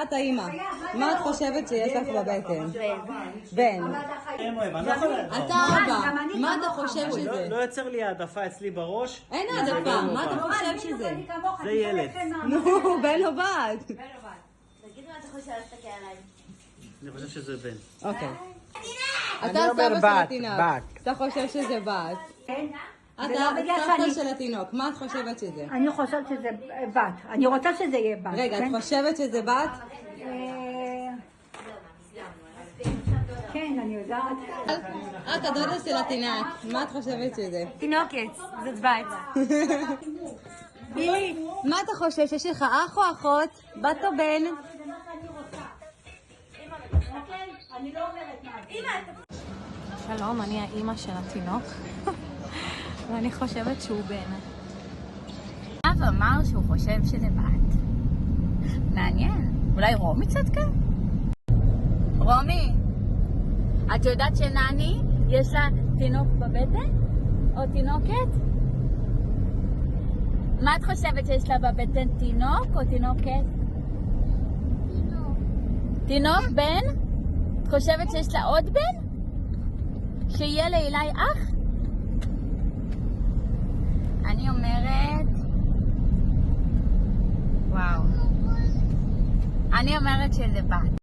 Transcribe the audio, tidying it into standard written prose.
את האמא. מה את חושבת שיש לך בבטן? בן. אתה אבא. מה אתה חושב שזה? לא יוצר לי העדפה אצלי בראש. אין העדפה. מה אתה חושב שזה? זה ילד. נו, בן או בת? תגיד מה אתה חושב, תסתכל עליי. אני חושב שזה בן. אוקיי. אתה סבא של התינוק. אתה חושב שזה בת. אתה סבתא של התינוק. מה את חושבת שזה? אני חושבת שזה בת. אני רוצה שזה יהיה בת. רגע, את חושבת שזה בת? כן, אני יודעת. את הדודה של התינוק. מה את חושבת שזה? תינוקת, זאת בת. מה אתה חושב? שיש לך אח או אחות? בת או בן? שלום, אני האימא של התינוק ואני חושבת שהוא בן. אב אמר שהוא חושב שזה בת. מעניין. אולי רומי קצת כאן? רומי, את יודעת שנני יש לה תינוק בבטן? או תינוקת? מה את חושבת שיש לה בבטן, תינוק או תינוקת? תינוק, בן? את חושבת שיש לה עוד בן? שיהיה לאילי אח? אני אומרת... וואו. אני אומרת שזה בת.